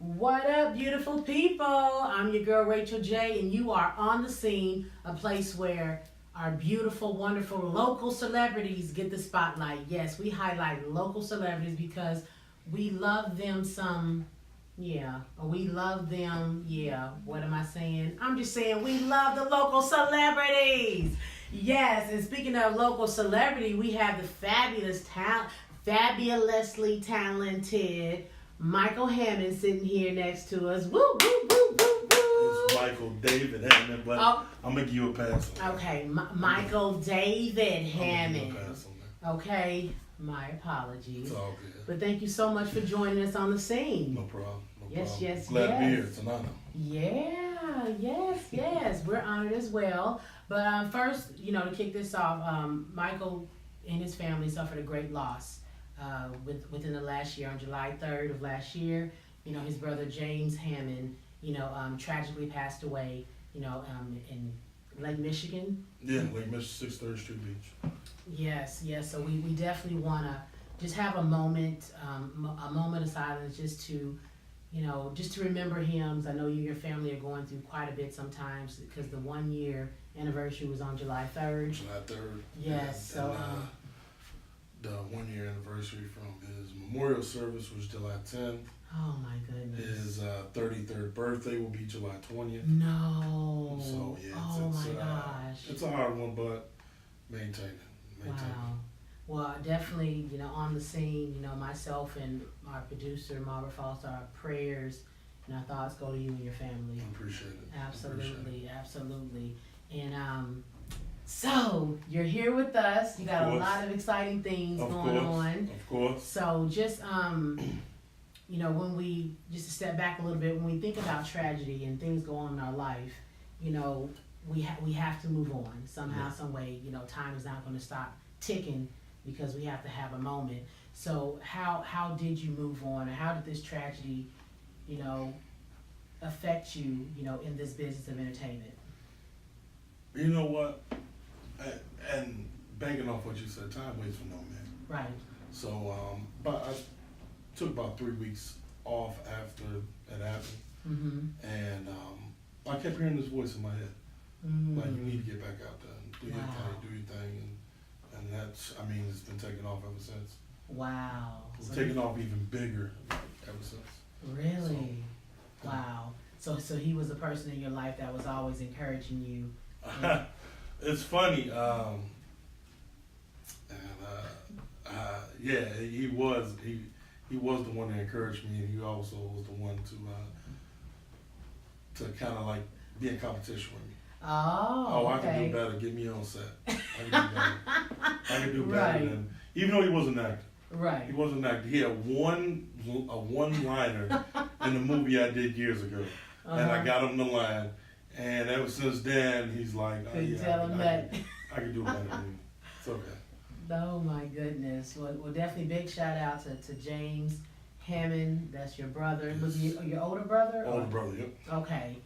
What up, beautiful people? I'm your girl, Rachael J, and you are on the scene, a place where our beautiful, wonderful local celebrities get the spotlight. Yes, we highlight local celebrities because we love them some, yeah. We love them, yeah. What am I saying? I'm just saying we love the local celebrities. Yes, and speaking of local celebrity, we have the fabulously talented Michael Hammond sitting here next to us. Woo, woo, woo, woo, woo. It's Michael David Hammond, but I'm going to give you a pass on that. Okay, Michael David Hammond. I'm going to give you a pass on that. Okay, my apologies. It's all good. But thank you so much for joining us on the scene. No problem. Yes. Glad to be here. It's an honor. Yeah, yes. We're honored as well. But first, to kick this off, Michael and his family suffered a great loss. Within the last year, on July 3rd of last year, his brother James Hammond, tragically passed away, in Lake Michigan. Yeah, Lake Michigan, 6th Street Beach. Yes. So we definitely want to just have a moment of silence, just to remember him. I know you and your family are going through quite a bit sometimes because the 1 year anniversary was on July 3rd. July 3rd. Yes. And, the 1 year anniversary from his memorial service was July 10th. Oh my goodness. His 33rd birthday will be July 20th. No. So yeah, oh my gosh. It's a hard one, but maintain it. Wow. Well, definitely, on the scene, myself and our producer, Margaret Foster, our prayers and our thoughts go to you and your family. I appreciate it. Absolutely. And so you're here with us. You got a lot of exciting things going on. Of course. So just when we just to step back a little bit, when we think about tragedy and things go on in our life, we have to move on somehow, some way. Time is not going to stop ticking because we have to have a moment. So how did you move on, or how did this tragedy, affect you, in this business of entertainment? You know what? And banking off what you said, time waits for no man. Right. So, but I took about 3 weeks off after it happened, and I kept hearing this voice in my head, like, you need to get back out there and do your thing, and that's, it's been taking off ever since. Wow. It's taking off even bigger ever since. Really? So, wow. So he was a person in your life that was always encouraging you. It's funny, yeah, he was the one that encouraged me, and he also was the one to kind of like be in competition with me. Oh, I can do better. Get me on set. I can do better than, even though he wasn't acting. Right. He wasn't acting. He had a one-liner in the movie I did years ago, and I got him the line. And ever since then, he's like, I can do better than you. It's okay. Oh my goodness. Well, definitely big shout out to James Hammond. That's your brother. Was he your older brother? Older brother, yep. Okay.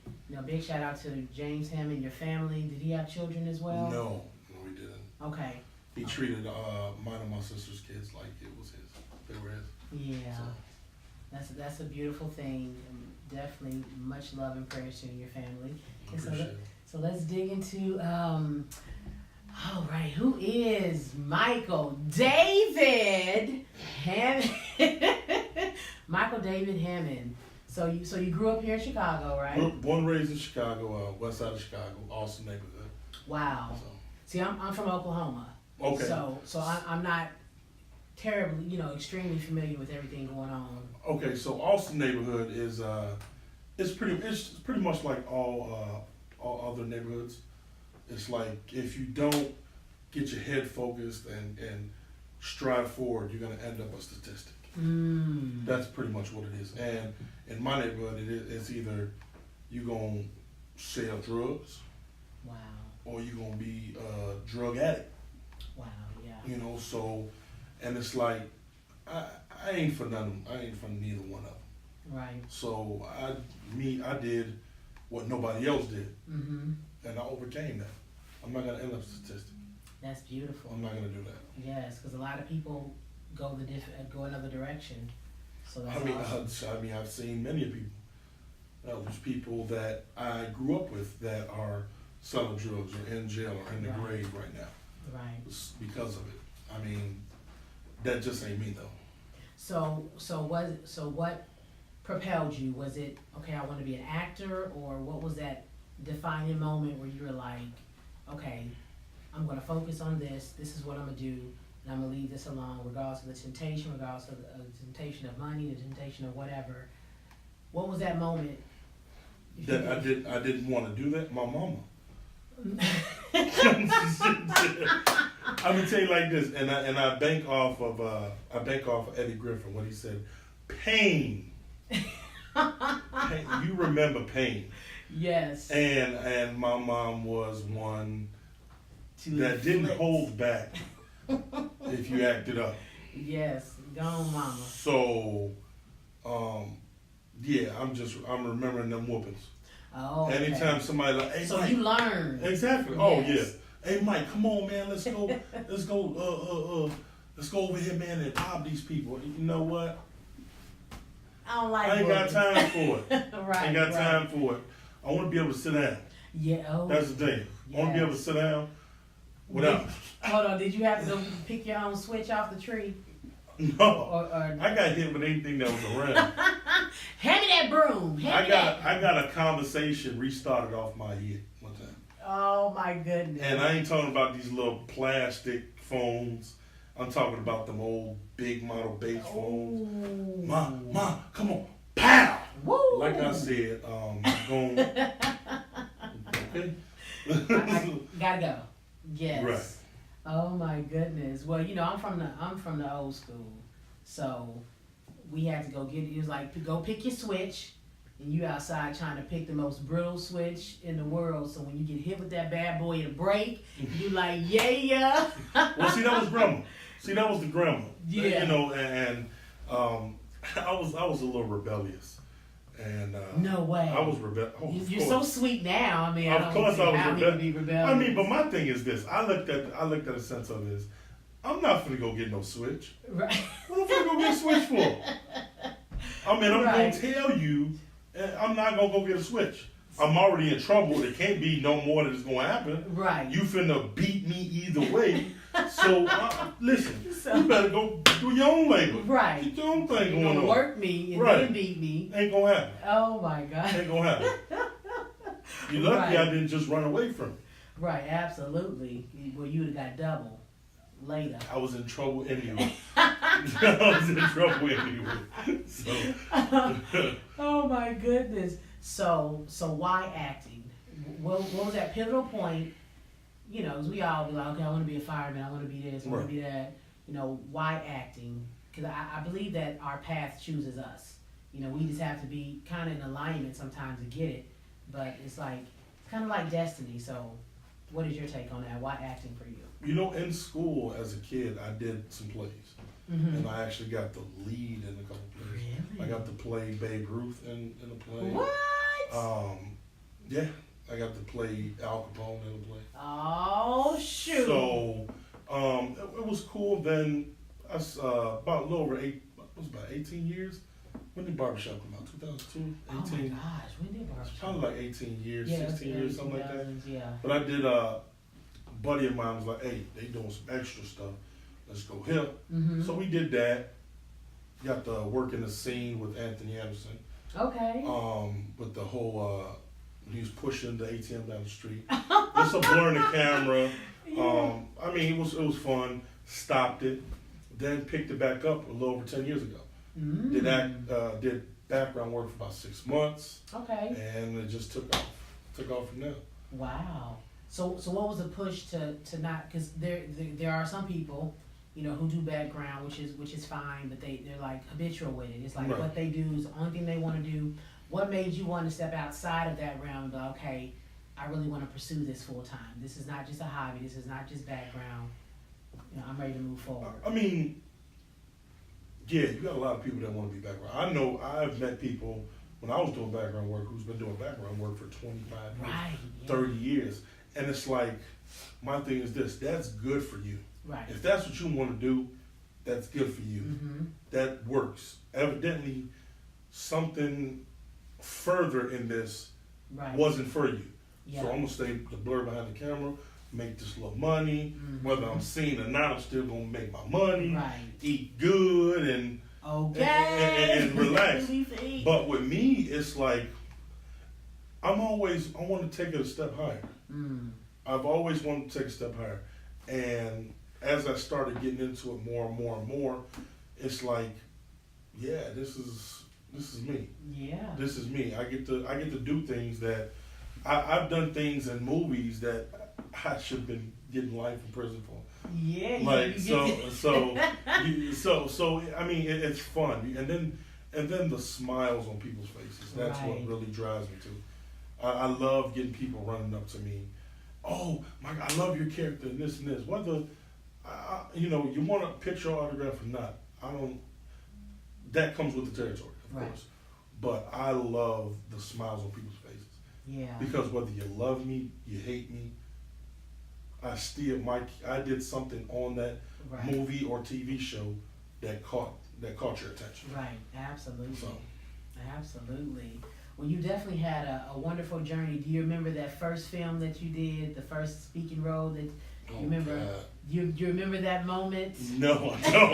Big shout out to James Hammond, your family. Did he have children as well? No, he didn't. Okay. He treated mine and my sister's kids like it was his. They were his. Yeah. So. That's a beautiful thing. Definitely much love and prayers to you and your family. So let's dig into all right, who is Michael David Hammond? Michael David Hammond. So you grew up here in Chicago, right? Born and raised in Chicago, west side of Chicago, Austin neighborhood. Wow. So. See, I'm from Oklahoma. Okay. So I'm not terribly, extremely familiar with everything going on. Okay, so Austin neighborhood is it's pretty much like all other neighborhoods. It's like if you don't get your head focused and strive forward, you're gonna end up a statistic. That's pretty much what it is. And in my neighborhood, it's either you gonna sell drugs, wow, or you gonna be a drug addict. Wow, yeah. So, and it's like I ain't for none. I ain't for neither one of them. Right. So I did what nobody else did, and I overcame that. I'm not gonna end up a statistic. That's beautiful. I'm not gonna do that. Yes, because a lot of people go another direction. So that's awesome. I've seen many people. There's people that I grew up with that are selling drugs or in jail or in the grave right now. Right. Because of it. I mean, that just ain't me though. So what propelled you? Was it, okay, I want to be an actor, or what was that defining moment where you were like, okay, I'm going to focus on this. This is what I'm going to do, and I'm going to leave this alone, regardless of the temptation, regardless of the temptation of money, the temptation of whatever. What was that moment? That I didn't want to do that. My mama. I'm gonna tell you like this, and I bank off of Eddie Griffin when he said, "Pain." Pain. You remember pain? Yes. And my mom was one that didn't hold back if you acted up. Yes, go on, mama. So, yeah, I'm remembering them whoopings. Oh. Okay. Anytime somebody like, hey, so Mike, you learned. Exactly. Yes. Oh yeah. Hey Mike, come on man, let's go let's go over here, man, and pop these people. You know what? I don't like I ain't got time for it. Right. I ain't got time for it. I want to be able to sit down. Yeah. Oh. That's the thing. I want to be able to sit down without. Hold on. Did you have to go pick your own switch off the tree? No. Or I got hit with anything that was around. Hand me that broom. I got a conversation restarted off my head one time. Oh my goodness. And I ain't talking about these little plastic phones. I'm talking about them old big model bass phones. Ma, come on, pow! Woo! Like I said, going. Okay. I gotta go. Yes. Right. Oh my goodness. Well, you know, I'm from the old school, so we had to go get it. It was like, go pick your switch, and you outside trying to pick the most brittle switch in the world. So when you get hit with that bad boy, it'll break. You like, yeah. Well, see, that was grandma. See, that was the grandma. Yeah. You know, and I was a little rebellious. And no way. I was rebellious. Oh, You're so sweet now. I mean, of course I was rebellious. I mean, but my thing is this. I looked at a sense of this. I'm not finna go get no switch. Right. What am I finna go get a switch for? I mean, I'm Right. gonna tell you, I'm not gonna go get a switch. I'm already in trouble. There can't be no more that is gonna happen. Right. You finna beat me either way. So listen, you better go do your own labor. Right. Get your own thing You're going on. Work me and Right. then beat me. Ain't gonna happen. Oh my God. Ain't gonna happen. You're lucky Right. I didn't just run away from it. Right, absolutely. Well, you would have got double later. I was in trouble anyway. I was in trouble anyway. So. Oh my goodness. So why acting? What was that pivotal point? You know, 'cause we all be like, okay, I want to be a fireman, I want to be this, I want to be that. You know, why acting? Because I believe that our path chooses us. You know, we just have to be kind of in alignment sometimes to get it. But it's kind of like destiny. So what is your take on that? Why acting for you? You know, in school as a kid, I did some plays. Mm-hmm. And I actually got the lead in a couple plays. Really? I got to play Babe Ruth in a play. What? Yeah, I got to play Al Capone in a play. Oh, shoot. So, it was cool. Then, about a little over 18 years? When did Barbershop come out? 2002? 18? Oh my gosh, when did Barbershop? Probably like 18 years, Yeah, 16 years, something like that. Yeah. But I did, a buddy of mine was like, hey, they doing some extra stuff. Let's go here. Mm-hmm. So we did that. Got to work in the scene with Anthony Anderson. Okay. With the whole, he was pushing the ATM down the street. Just a blur in the camera. Yeah. I mean, it was fun. Stopped it. Then picked it back up a little over 10 years ago. Mm. Did background work for about 6 months. Okay. And it just took off. Took off from there. Wow. So what was the push to not? Because there are some people, you know, who do background, which is fine, but they're like habitual with it. It's like Right. what they do is the only thing they want to do. What made you want to step outside of that realm and go, okay, I really want to pursue this full time. This is not just a hobby. This is not just background. You know, I'm ready to move forward. I mean, yeah, you got a lot of people that want to be background. I know I've met people when I was doing background work who's been doing background work for 25 years, Right. Yeah. 30 years. And it's like, my thing is this, that's good for you. Right. If that's what you want to do, that's good for you, Mm-hmm. that works. Evidently, something further in this Right. wasn't for you. Yeah. So I'm gonna stay the blur behind the camera, make this little money. Mm-hmm. Whether I'm seen or not, I'm still gonna make my money, Right. eat good, and Okay. and relax. We need to eat. But with me, it's like I want to take it a step higher. Mm. I've always wanted to take a step higher, and as I started getting into it more and more and more, it's like, yeah, this is me. Yeah. This is me. I get to do things that I've done things in movies that I should have been getting life in prison for. Yeah. Like you so. I mean, it's fun, and then the smiles on people's faces. That's Right. what really drives me to. I love getting people running up to me. Oh, Mike, I love your character and this and this. Whether you want a picture or autograph or not, I don't. That comes with the territory, of Right. course. But I love the smiles on people's faces. Yeah. Because whether you love me, you hate me, I did something on that Right. movie or TV show that caught your attention. Right. Absolutely. So Absolutely. Well, you definitely had a wonderful journey. Do you remember that first film that you did, the first speaking role that you remember? God. You remember that moment? No, I don't.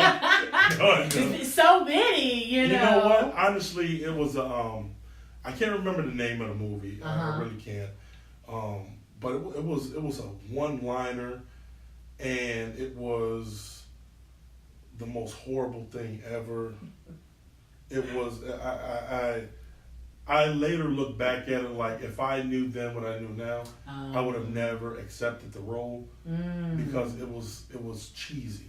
No, I don't. It's so many, you know. You know what? Honestly, it was I can't remember the name of the movie. Uh-huh. I really can't. But it was a one-liner, and it was the most horrible thing ever. It was I later look back at it like if I knew then what I knew now, I would have never accepted the role because it was cheesy.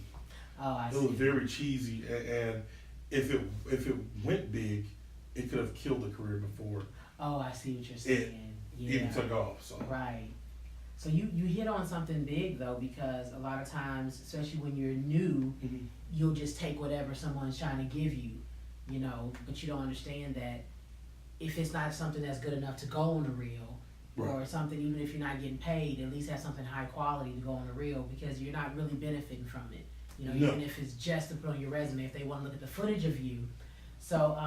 Oh, I It see. was very cheesy, and if it went big, it could have killed the career before Oh, I see what you're saying. even took off. So Right. So you hit on something big though, because a lot of times, especially when you're new, Mhm. you'll just take whatever someone's trying to give you, but you don't understand that if it's not something that's good enough to go on the reel, or Right. something, even if you're not getting paid, at least have something high quality to go on the reel, because you're not really benefiting from it. No. Even if it's just to put on your resume, if they want to look at the footage of you. So,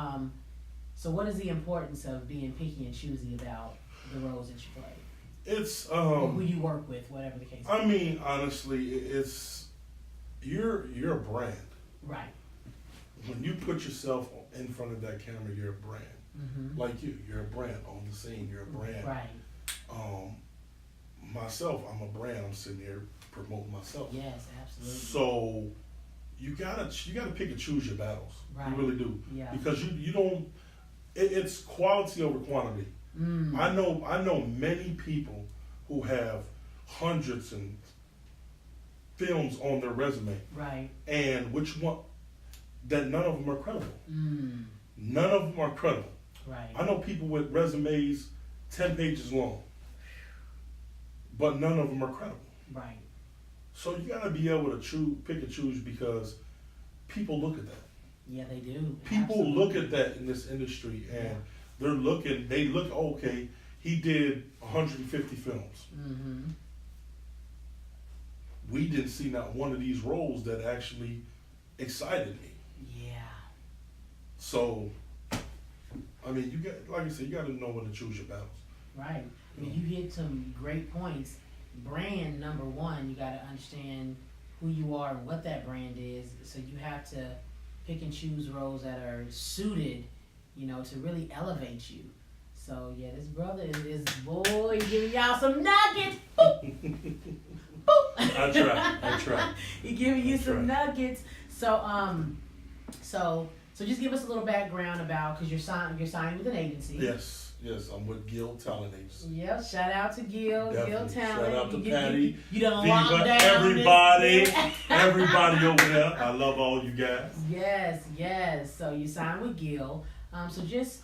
so what is the importance of being picky and choosy about the roles that you play? it's Or who you work with, whatever the case is. I mean, honestly, you're a brand. Right. When you put yourself in front of that camera, you're a brand. Mm-hmm. Like you're a brand on the scene. You're a brand. Right. Myself, I'm a brand. I'm sitting here promoting myself. Yes, absolutely. So you gotta pick and choose your battles. Right. You really do. Yeah. Because you don't. It's quality over quantity. Mm. I know many people who have hundreds and films on their resume, Right. and that none of them are credible. Mm. None of them are credible. Right. I know people with resumes 10 pages long, but none of them are credible. Right. So you gotta be able to pick and choose, because people look at that. Yeah, they do. People Absolutely. look at that in this industry, and they look, okay, he did 150 films. Mm-hmm. We didn't see not one of these roles that actually excited me. Yeah. So, I mean, like I said, you gotta know when to choose your battles. Right. I mean, you hit some great points. Brand, number one, you got to understand who you are and what that brand is. So you have to pick and choose roles that are suited, to really elevate you. So yeah, this brother is boy giving y'all some nuggets. Boop. Boop. I try. He giving you I some try. nuggets. So just give us a little background about, because you're signing with an agency. Yes, I'm with Gil Talent Agency. Yep, shout out to Gil Definitely. Talent. Shout out to You Patty. You done Viva, locked down everybody, this- everybody over there. I love all you guys. Yes. So you signed with Gil. So just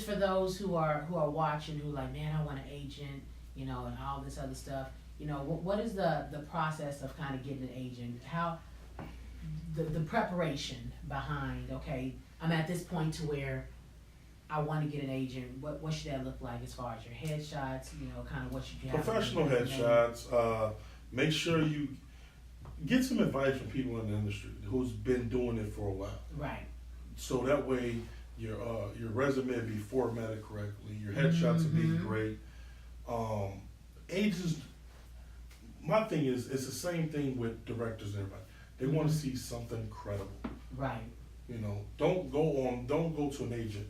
for those who are watching, who like, man, I want an agent, and all this other stuff. What is the process of kind of getting an agent? How the preparation behind? Okay, I'm at this point to where I want to get an agent. What should that look like as far as your headshots? Kind of what should you have? Professional headshots. Make sure you get some advice from people in the industry who's been doing it for a while. Right. So that way your resume will be formatted correctly, your headshots will be great. Agents, my thing is, it's the same thing with directors and everybody. They want to see something credible. Right. You know, don't go to an agent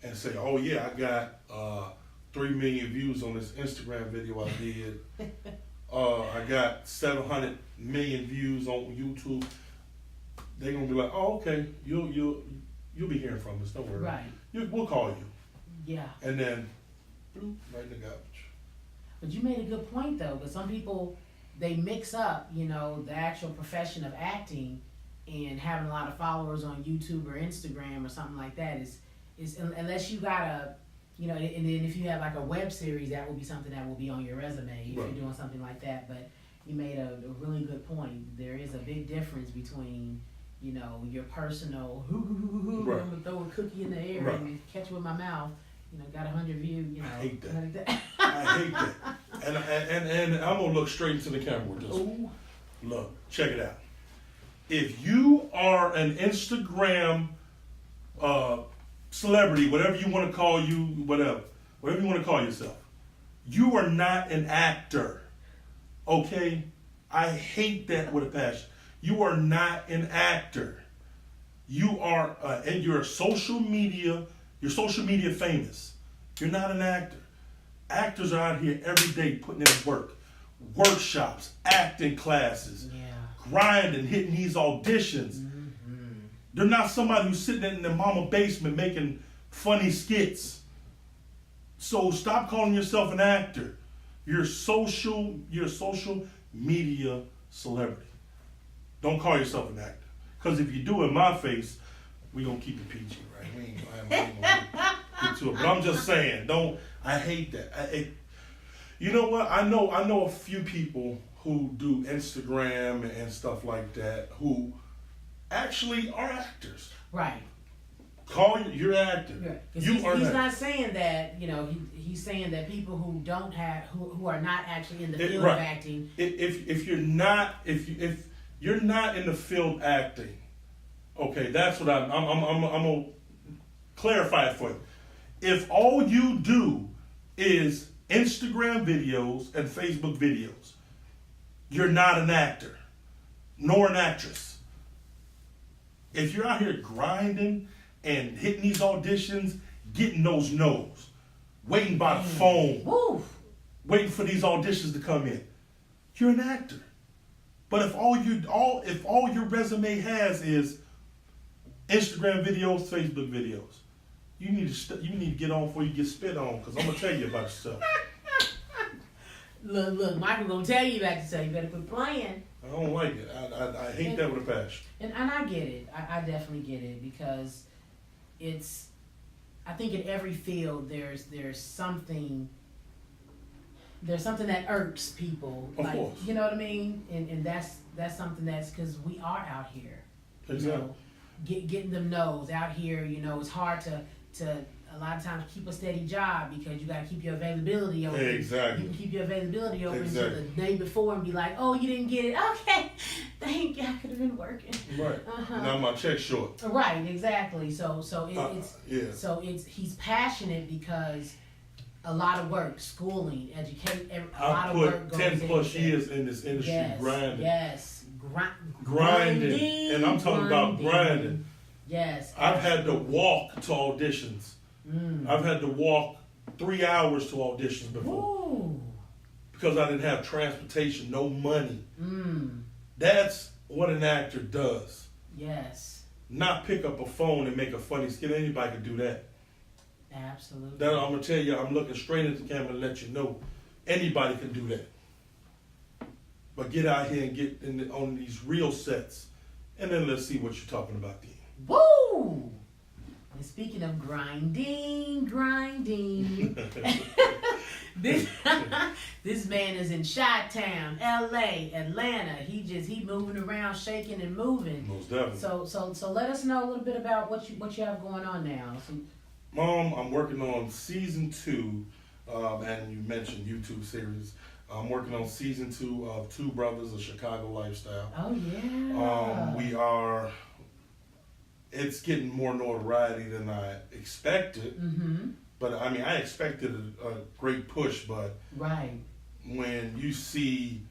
and say, oh yeah, I got 3 million views on this Instagram video I did. I got 700 million views on YouTube. They're gonna be like, oh okay, you'll be hearing from us. Don't worry. Right. We'll call you. Yeah. And then, bloop, right in the garbage. But you made a good point though, because some people, they mix up, you know, the actual profession of acting and having a lot of followers on YouTube or Instagram or something like that is unless you got a, you know, and then if you have like a web series, that will be something that will be on your resume if you're doing something like that. But you made a really good point. There is a big difference between, you know, your personal, I'm gonna throw a cookie in the air and catch it with my mouth. You know, got 100 views. You know, I hate that. I hate that. And I'm gonna look straight into the camera with this. Ooh. Look, check it out. If you are an Instagram celebrity, whatever you want to call you, whatever you want to call yourself, you are not an actor. Okay? I hate that with a passion. You are not an actor. You are, and you're social media famous. You're not an actor. Actors are out here every day putting in work. Workshops, acting classes, grinding, hitting these auditions. They're not somebody who's sitting in their mama basement making funny skits. So stop calling yourself an actor. You're a social media celebrity. Don't call yourself an actor. Because if you do in my face, we're going to keep it PG, right? We ain't gonna get to it. But I'm just saying, I hate that. You know what? I know a few people who do Instagram and stuff like that who actually are actors. Right. You're an actor. Yeah. He's not saying that, you know, he's saying that people who don't have, who are not actually in the field of acting. If you're not in the field acting, okay, that's what I'm gonna clarify it for you. If all you do is Instagram videos and Facebook videos, you're not an actor, nor an actress. If you're out here grinding and hitting these auditions, getting those no's, waiting by the phone, waiting for these auditions to come in, you're an actor. But if all your resume has is Instagram videos, Facebook videos, you need to get on before you get spit on, because I'm gonna tell you about yourself. Look, Michael gonna tell you about yourself. You better quit playing. I don't like it. I hate that with a passion. And I get it. I definitely get it, because it's, I think in every field there's something that irks people. Of course. You know what I mean? And that's something that's, because we are out here. Exactly. You know, getting them no's out here, you know, it's hard to a lot of times keep a steady job, because you got to keep your availability open. Exactly. You can keep your availability open exactly. until the day before and be like, oh, you didn't get it. Okay, thank you. I could have been working. Right. Now my check's short. Right. Exactly. So yeah. So he's passionate because a lot of work, schooling, education, a lot of work goes into 10 plus years in this industry grinding. Yes. Grinding. And I'm talking about grinding. Yes. I've had to walk to auditions. I've had to walk 3 hours to auditions before. Ooh. Because I didn't have transportation, no money. That's what an actor does. Yes. Not pick up a phone and make a funny skit. Anybody can do that. Absolutely. That I'm gonna tell you, I'm looking straight into the camera and let you know, anybody can do that. But get out here and get on these real sets, and then let's see what you're talking about then. Woo! And speaking of grinding, this man is in Chi-Town, LA, Atlanta. He moving around, shaking and moving. Most definitely. So let us know a little bit about what you have going on now. Mom, I'm working on season 2, and you mentioned YouTube series. I'm working on season 2 of Two Brothers, a Chicago Lifestyle. Oh yeah. We are. It's getting more notoriety than I expected. Mm-hmm. But I mean, I expected a great push, but Right. when you see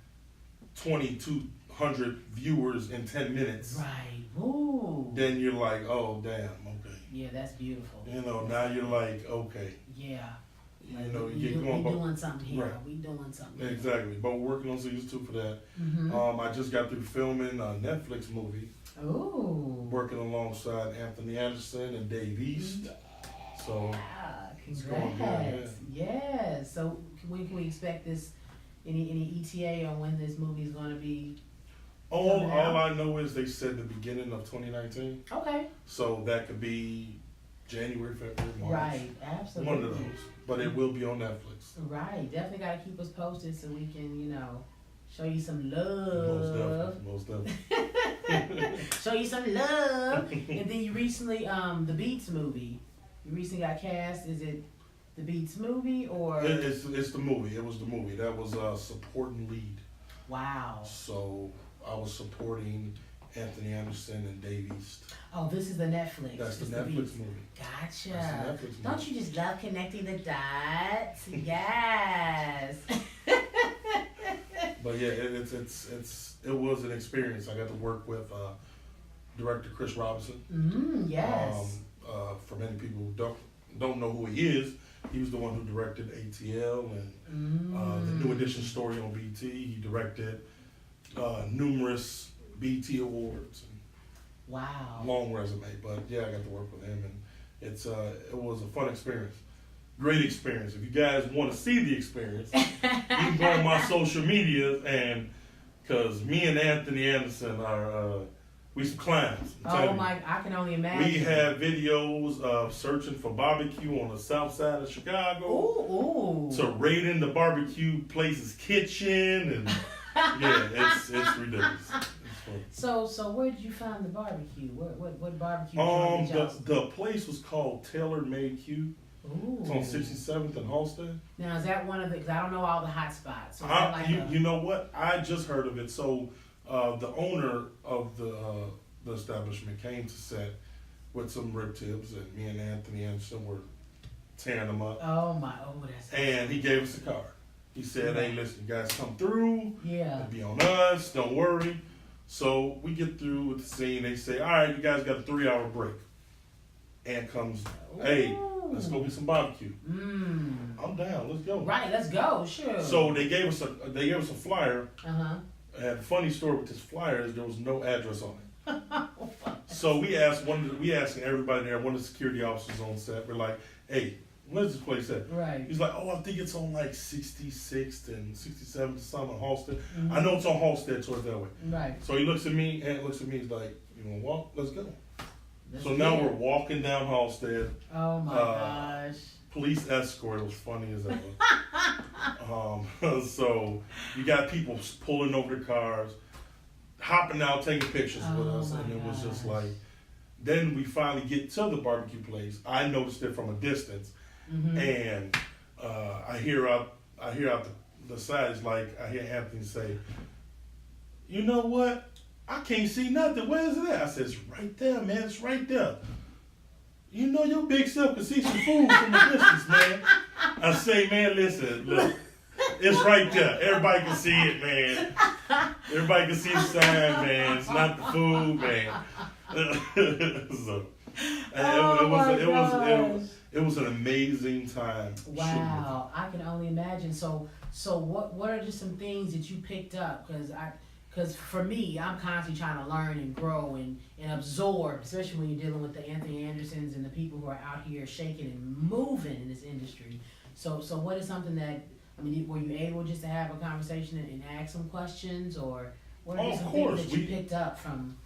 2,200 viewers in 10 minutes, Right. Ooh. then you're like, oh damn, okay. Yeah, that's beautiful. You know, now you're like, okay. Yeah. You know, we you get we going. doing something here. Right. We doing something. Exactly. But we're working on season 2 for that. Mm-hmm. I just got through filming a Netflix movie. Ooh. Working alongside Anthony Anderson and Dave East. So it's going good. Yeah. So can we expect this? Any ETA on when this movie is going to be? All I know is they said the beginning of 2019. Okay. So that could be January, February, March. Right. Absolutely. One of those. But it will be on Netflix. Right. Definitely got to keep us posted so we can, show you some love. Most definitely. Show you some love. And then you recently, the Beats movie. You recently got cast. Is it the Beats movie or? It's the movie. It was the movie. That was supporting lead. Wow. So I was supporting Anthony Anderson and Dave East. Oh, this is the Netflix. That's the It's Netflix Beats. movie. Gotcha. That's the Netflix movie. Don't you just love connecting the dots? Yes. But yeah, it was an experience. I got to work with director Chris Robinson. Yes. For many people who don't know who he is, he was the one who directed ATL and the New Edition story on BT. He directed numerous BT awards. Wow. Long resume, but yeah, I got to work with him, and it was a fun experience. Great experience. If you guys want to see the experience, you can go on my social media, and because me and Anthony Anderson are we some clowns. Oh my! I can only imagine. We have videos of searching for barbecue on the south side of Chicago. Ooh. To raiding the barbecue place's kitchen, and yeah, it's ridiculous. It's fun. So where did you find the barbecue? What barbecue joint did y'all? The place was called Tailor Made Q. Ooh. It's on 67th and Halstead. Now is that one of the? Because I don't know all the hot spots. So is that like you know what? I just heard of it. So the owner of the establishment came to set with some rib tips, and me and Anthony Anderson were tearing them up. Oh my! Oh, that's. And he gave us a card. He said, "Hey, listen, you guys come through. Yeah. It'll be on us. Don't worry." So we get through with the scene. They say, "All right, you guys got a 3-hour break." And comes, "Hey, let's go get some barbecue." I'm down. Let's go. Right. Let's go. Sure. So they gave us a flyer. Uh-huh. And the funny story with this flyer is there was no address on it. So we asked everybody there, one of the security officers on set. We're like, "Hey, where's this place at?" Right. He's like, "Oh, I think it's on like 66th and 67th, something on Halstead." Mm-hmm. I know it's on Halstead towards that way. Right. So he looks at me and looks at me. He's like, "You want to walk? Let's go." That's So now good. we're walking down Halstead. Oh my gosh. Police escort. It was funny as ever. So you got people pulling over the cars, hopping out, taking pictures with us, and it was just like. Then we finally get to the barbecue place. I noticed it from a distance, and I hear out the side. It's like I hear Anthony say, "You know what? I can't see nothing. Where is it at?" I said, "It's right there, man. It's right there. You know your big self can see some food from a distance, man." I say, "Man, listen, look, it's right there. Everybody can see it, man. Everybody can see the sign, man. It's not the food, man." So, it was an amazing time. Wow, I can only imagine. So what are just some things that you picked up? Because for me, I'm constantly trying to learn and grow and absorb, especially when you're dealing with the Anthony Andersons and the people who are out here shaking and moving in this industry. So what is something that, I mean, were you able just to have a conversation and ask some questions, or what are some things that you picked up from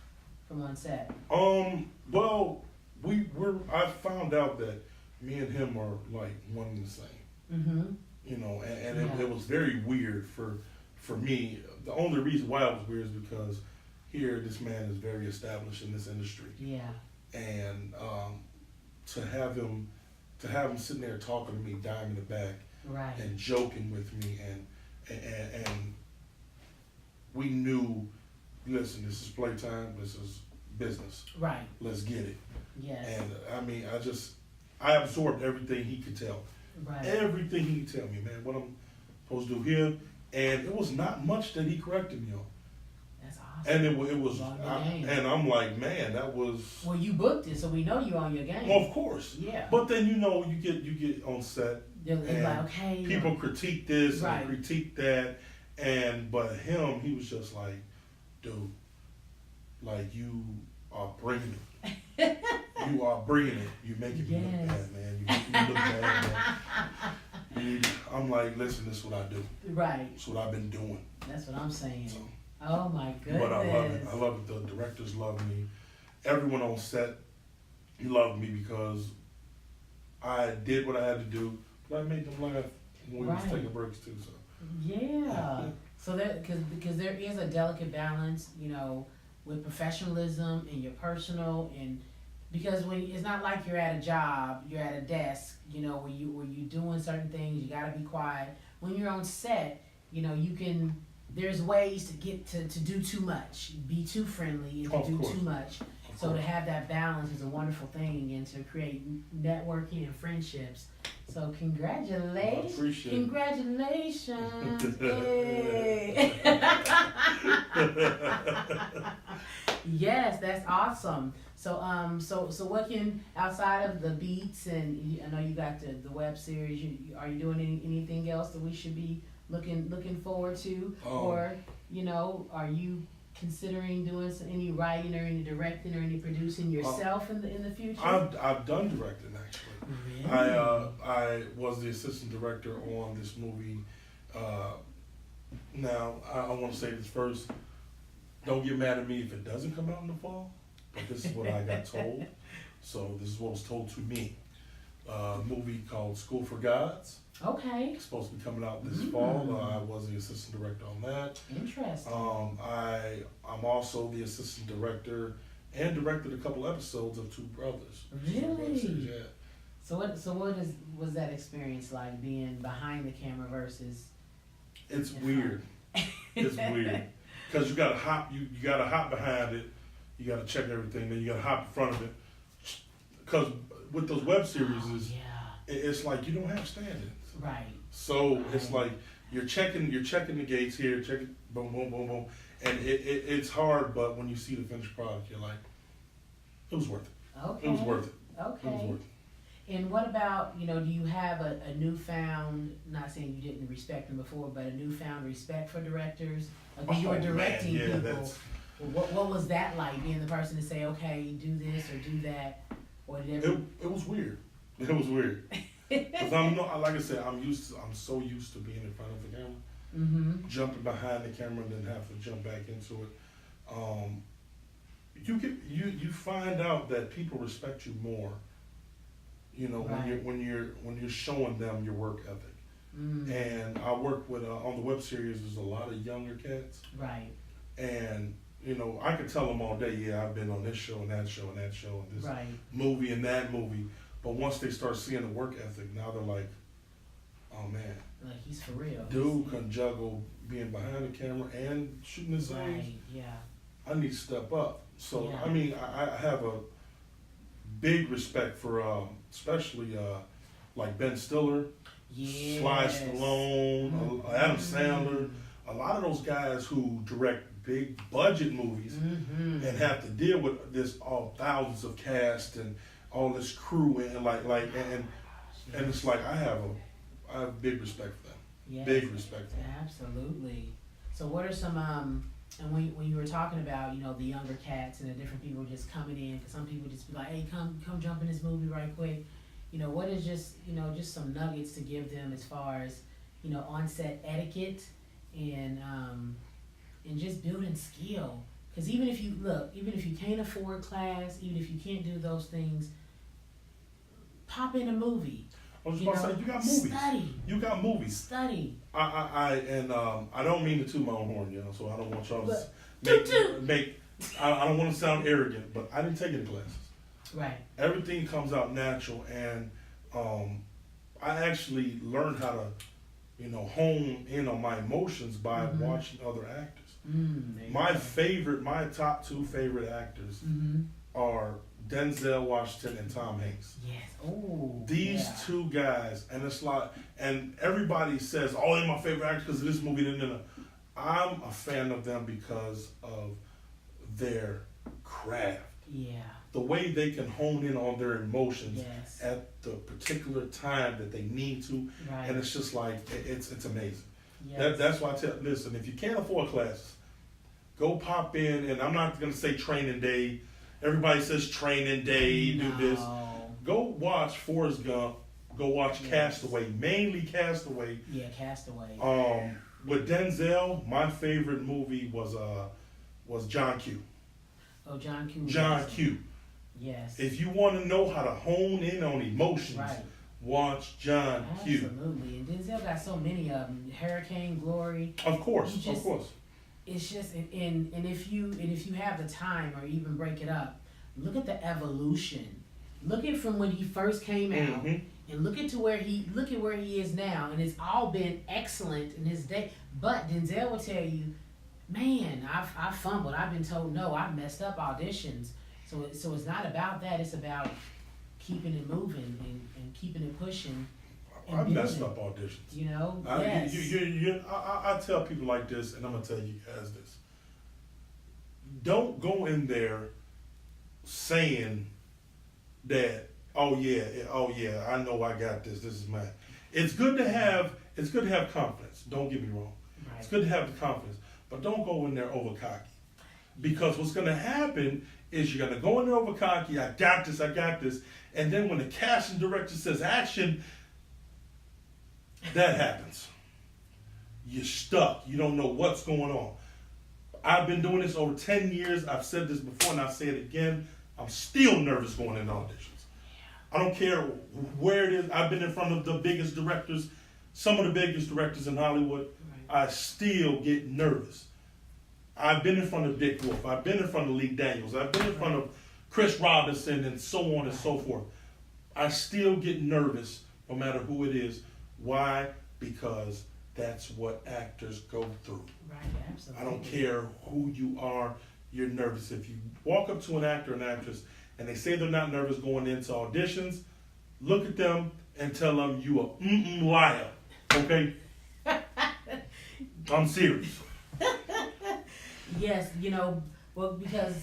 on set? Well, I found out that me and him are like one and the same. You know, and it was very weird for me. The only reason why it was weird is because here this man is very established in this industry. Yeah. And to have him sitting there talking to me, dime in the back, right, and joking with me, and we knew, listen, this is playtime, this is business. Right. Let's get it. Yes. And I mean, I absorbed everything he could tell me. Right. Everything he could tell me, man, what I'm supposed to do here. And it was not much that he corrected me on. That's awesome. And it was, and I'm like, man, that was. Well, you booked it, so we know you're on your game. Well, of course. Yeah. But then you get on set. They're and like, okay. People critique this right. and critique that, but him, he was just like, dude, like you are bringing it. You are bringing it. You making me look bad, man. You making me look bad, man. I'm like, listen, this is what I do. Right. It's what I've been doing. That's what I'm saying. So, oh my goodness. but I love it. I love it. The directors love me. Everyone on set loved me because I did what I had to do. But I made them laugh when we was taking breaks too. So. Yeah. So that because there is a delicate balance, you know, with professionalism and your personal, and because when it's not like you're at a job, you're at a desk, you know, where you doing certain things, you gotta be quiet. When you're on set, you know, there's ways to get to do too much, be too friendly, and to do too much. So to have that balance is a wonderful thing, and to create networking and friendships. So congratulations. Congratulations. Yay. Yes, that's awesome. So so what can, outside of the beats, and I know you got the web series, are you doing anything else that we should be looking forward to? Or, you know, are you considering doing any writing or any directing or any producing yourself in the future? I've done directing, actually. Really? I was the assistant director on this movie. Now I want to say this first. Don't get mad at me if it doesn't come out in the fall, but this is what I got told. So this is what was told to me. A movie called School for Gods. Okay. It's supposed to be coming out this fall. I was the assistant director on that. Interesting. I'm also the assistant director and directed a couple episodes of Two Brothers. Really? Yeah. So what was that experience like, being behind the camera versus? It's weird. It's weird because you gotta hop. You gotta hop behind it. You gotta check everything. Then you gotta hop in front of it. Because with those web series, it's like you don't have stand-ins. Right. So it's like you're checking the gates here, checking boom, boom, boom, boom, and it's hard. But when you see the finished product, you're like, it was worth it. Okay. It was worth it. Okay. It was worth it. And what about, you know, do you have a newfound, not saying you didn't respect them before, but a newfound respect for directors? Like when you were directing people, what was that like, being the person to say, okay, do this or do that? Or did it was weird. It was weird. Because like I said, I'm so used to being in front of the camera, jumping behind the camera and then have to jump back into it. You find out that people respect you more. You know, when you're showing them your work ethic. And I work with on the web series. There's a lot of younger cats. Right. And you know, I could tell them all day, yeah, I've been on this show and that show and that show and this movie and that movie. But once they start seeing the work ethic, now they're like, oh man, like he's for real. Dude can juggle being behind the camera and shooting his scenes. Yeah. I need to step up. So I mean, I have a big respect for especially like Ben Stiller, Sly Stallone, Adam Sandler, a lot of those guys who direct big budget movies and have to deal with this thousands of cast and all this crew and it's like I have big respect for them. Yes, big respect for them. Absolutely. So what are some and when you were talking about, you know, the younger cats and the different people just coming in, because some people just be like, hey, come jump in this movie right quick. You know, what is just some nuggets to give them as far as, you know, on-set etiquette and just building skill. Because even if you can't afford class, even if you can't do those things, pop in a movie. I was just about to say, you got movies. Study. You got movies. Study. I don't mean to toot my own horn, you know, so I don't want y'all to make I don't want to sound arrogant, but I didn't take any classes. Right. Everything comes out natural, and I actually learned how to hone in on my emotions by watching other actors. My top two favorite actors are Denzel Washington and Tom Hanks. Yes. Oh. These two guys, and it's like, and everybody says, "Oh, they're my favorite actors because of this movie." No. I'm a fan of them because of their craft. Yeah. The way they can hone in on their emotions at the particular time that they need to, and it's just like it's amazing. Yes. That's why I tell. Listen, if you can't afford classes, go pop in, and I'm not gonna say Training Day. Everybody says Training Day, do this. Go watch Forrest Gump. Go watch Castaway, mainly Castaway. Yeah, Castaway. With Denzel, my favorite movie was John Q. Oh, John Q. John Q. Yes. If you want to know how to hone in on emotions, watch John Q. Absolutely. And Denzel got so many of them. Hurricane, Glory. Of course. It's just, and if you have the time, or even break it up, look at the evolution. Look at from when he first came out, and look at where he is now, and it's all been excellent in his day. But Denzel will tell you, man, I've fumbled. I've been told no. I've messed up auditions. So it's not about that. It's about keeping it moving and keeping it pushing. I messed up auditions. Yes. I tell people like this, and I'm gonna tell you guys this. Don't go in there saying that, oh yeah, I know I got this. This is mine. It's good to have confidence. Don't get me wrong. Right. It's good to have the confidence, but don't go in there over cocky. Because what's gonna happen is you're gonna go in there over cocky. I got this, and then when the casting director says action, that happens. You're stuck. You don't know what's going on. I've been doing this over 10 years. I've said this before and I'll say it again. I'm still nervous going into auditions. I don't care where it is. I've been in front of the biggest directors, some of the biggest directors in Hollywood. I still get nervous. I've been in front of Dick Wolf. I've been in front of Lee Daniels. I've been in front of Chris Robinson and so on and so forth. I still get nervous no matter who it is. Why? Because that's what actors go through. Right, absolutely. I don't care who you are, you're nervous. If you walk up to an actor and actress and they say they're not nervous going into auditions, look at them and tell them you a liar. Okay? I'm serious. Yes, because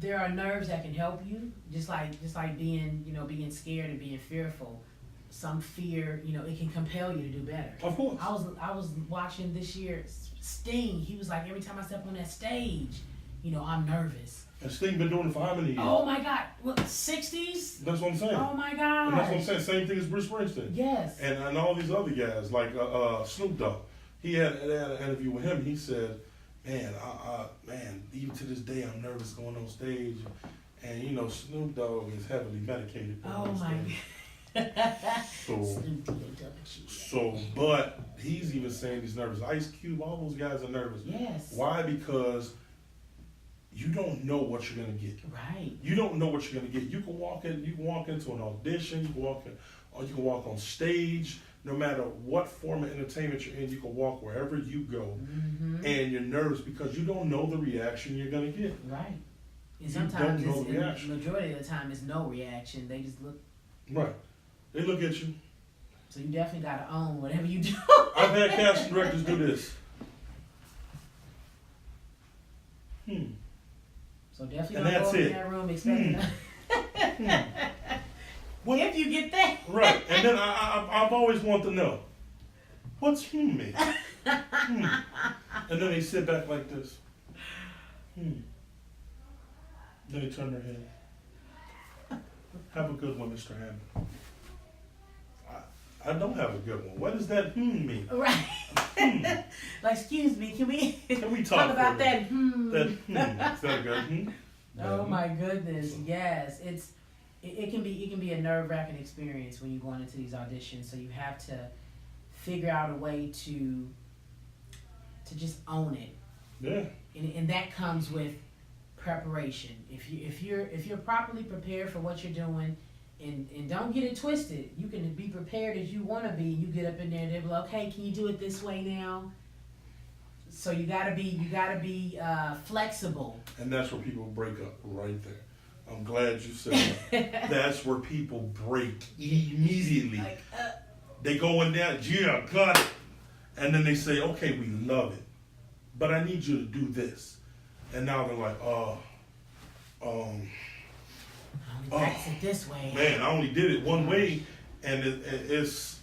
there are nerves that can help you, just like being scared and being fearful. Some fear, it can compel you to do better. Of course. I was watching this year Sting. He was like, every time I step on that stage, I'm nervous. And Sting been doing it for how many years? Oh my God, what, 60s? That's what I'm saying. Oh my God. And that's what I'm saying. Same thing as Bruce Springsteen. Yes. And all these other guys like Snoop Dogg. He had an interview with him. He said, man, even to this day I'm nervous going on stage. And Snoop Dogg is heavily medicated. Oh my God. But he's even saying he's nervous. Ice Cube, all those guys are nervous. Yes. Why? Because you don't know what you're gonna get. Right. You don't know what you're gonna get. You can walk into an audition. You can walk on stage. No matter what form of entertainment you're in, you can walk wherever you go, and you're nervous because you don't know the reaction you're gonna get. Right. And sometimes, the majority of the time, it's no reaction. They just look. Right. They look at you. So you definitely got to own whatever you do. I've had casting directors do this. So definitely and don't that's go in it. that room expecting Well, if you get that. Right. And then I've always wanted to know, what's mean? And then they sit back like this. Then they turn their head. Have a good one, Mr. Hammond. I don't have a good one. What does that mean? Right. Like, excuse me, can we talk about that? That is that good? Oh my goodness, yes. It can be a nerve-wracking experience when you're going into these auditions. So you have to figure out a way to just own it. Yeah. And that comes with preparation. If you're properly prepared for what you're doing, And don't get it twisted. You can be prepared as you want to be. You get up in there and they're like, okay, can you do it this way now? So you gotta be flexible. And that's where people break up right there. I'm glad you said that. That's where people break immediately. Like, they go in there, yeah, got it. And then they say, okay, we love it, but I need you to do this. And now they're like, practice it this way. Man, I only did it one way, and it's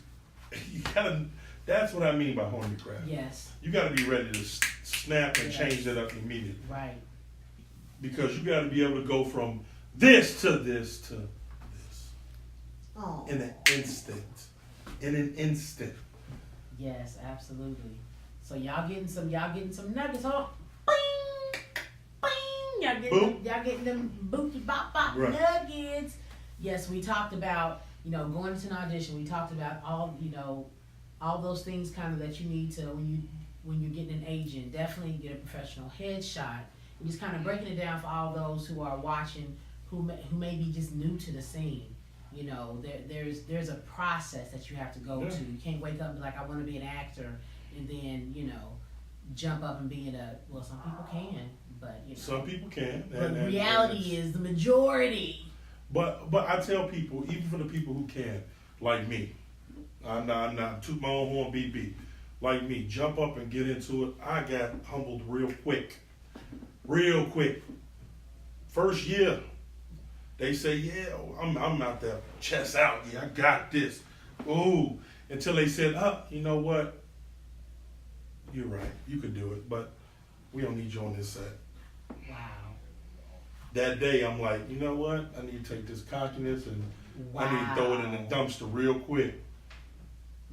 you gotta. That's what I mean by honing your craft. Yes. You got to be ready to snap and change that up immediately. Right. Because you got to be able to go from this to this to this. Oh. In an instant. In an instant. Yes, absolutely. So y'all getting some nuggets, huh? Bing, bing. Y'all getting them booty bop bop right. Nuggets. Yes, we talked about going into an audition. We talked about all those things kind of that you need to when you're getting an agent. Definitely get a professional headshot. And just kind of breaking it down for all those who are watching who may be just new to the scene. There's a process that you have to go to. You can't wake up and be like, I want to be an actor, and then jump up and be some people can, but some people can. But the reality is the majority. But I tell people, even for the people who can, like me, I'm not toot my own horn, BB. Like me, jump up and get into it. I got humbled real quick. First year, they say, yeah, I'm out there, chest out. Yeah, I got this. Ooh, until they said, you know what? You're right. You could do it, but we don't need you on this set. Wow. That day, I'm like, you know what? I need to take this cockiness and I need to throw it in the dumpster real quick.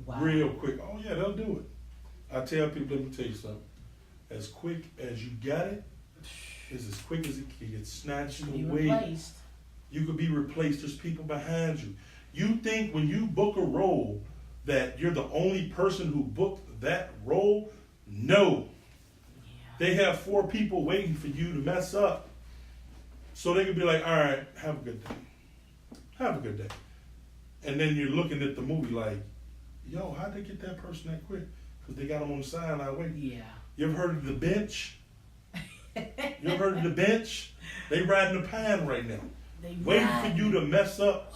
Wow. Real quick. Oh, yeah, they'll do it. I tell people, let me tell you something. As quick as you got it, is as quick as it can get snatched away. Replaced. You could be replaced. There's people behind you. You think when you book a role that you're the only person who booked that role? No. Yeah. They have 4 people waiting for you to mess up. So they could be like, all right, have a good day. Have a good day. And then you're looking at the movie like, yo, how'd they get that person that quick? Because they got them on the sideline waiting. Yeah. You ever heard of the bench? You ever heard of the bench? They riding the pine right now. Waiting for you to mess up.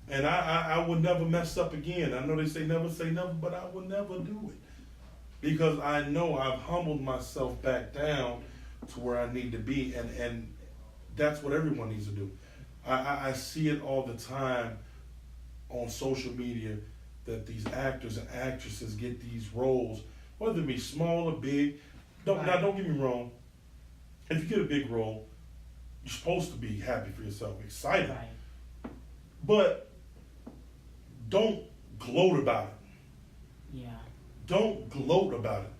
And I would never mess up again. I know they say never, but I would never do it. Because I know I've humbled myself back down to where I need to be. And that's what everyone needs to do. I see it all the time on social media that these actors and actresses get these roles, whether it be small or big. Now, don't get me wrong. If you get a big role, you're supposed to be happy for yourself, excited. Right. But don't gloat about it. Yeah. Don't gloat about it.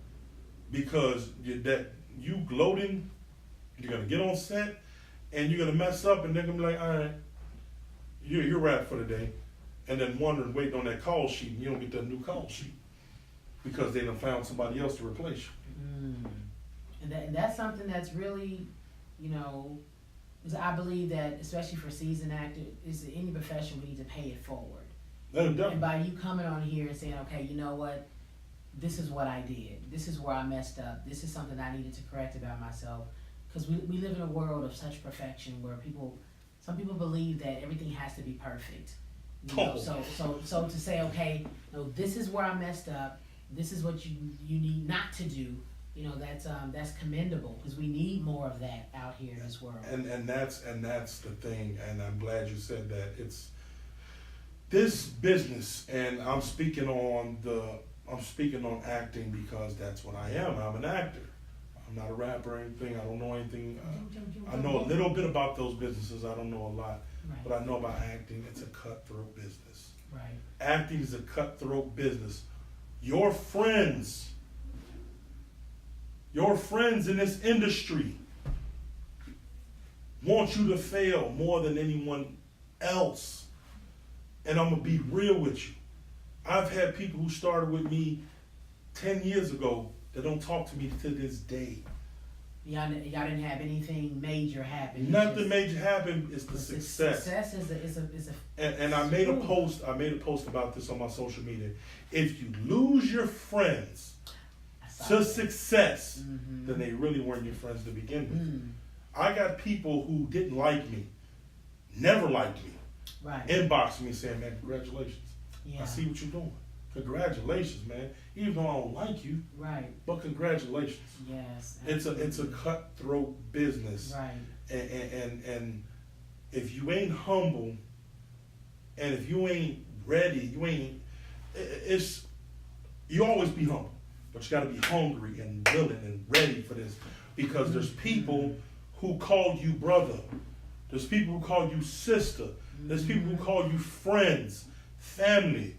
Because you gloating, you're going to get on set and you're going to mess up and they're going to be like, all right, you're wrapped for the day. And then wondering, waiting on that call sheet, and you don't get that new call sheet because they done found somebody else to replace you. And that's something that's really, I believe that especially for seasoned actors, is any profession we need to pay it forward. And by you coming on here and saying, okay, you know what, this is what I did, this is where I messed up, this is something I needed to correct about myself, because we live in a world of such perfection where some people believe that everything has to be perfect. So to say, okay, no, this is where I messed up. This is what you need not to do. That's commendable because we need more of that out here in this world. And that's the thing. And I'm glad you said that. It's this business, and I'm speaking on acting because that's what I am. I'm an actor. I'm not a rapper or anything. I don't know anything. I know a little bit about those businesses. I don't know a lot. Right. But I know about acting. It's a cutthroat business. Right. Acting is a cutthroat business. Your friends in this industry want you to fail more than anyone else. And I'm going to be real with you. I've had people who started with me 10 years ago that don't talk to me to this day. Y'all didn't have anything major happen. Nothing major happened. It's the success. Success is a. And I made a post. I made a post about this on my social media. If you lose your friends to success, then they really weren't your friends to begin with. I got people who didn't like me, never liked me, right, inbox me saying, "Man, congratulations. Yeah. I see what you're doing. Congratulations, man. Even though I don't like you, right, but congratulations." Yes. It's a cutthroat business, right, and if you ain't humble, and if you ain't ready, you always be humble, but you got to be hungry and willing and ready for this, because there's people who call you brother, there's people who call you sister, there's people who call you friends, family,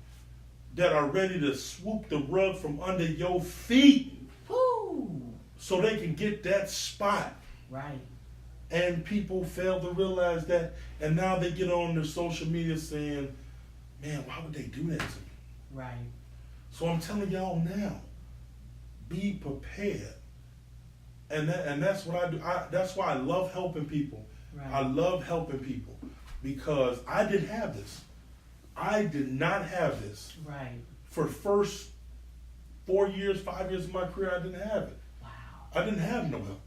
that are ready to swoop the rug from under your feet. Woo. So they can get that spot. Right. And people fail to realize that, and now they get on their social media saying, "Man, why would they do that to me?" Right. So I'm telling y'all now, be prepared. And that's what I do. That's why I love helping people. Right. I love helping people because I didn't have this. I did not have this. Right. For the first 4 years, 5 years of my career, I didn't have it. Wow. I didn't have no help.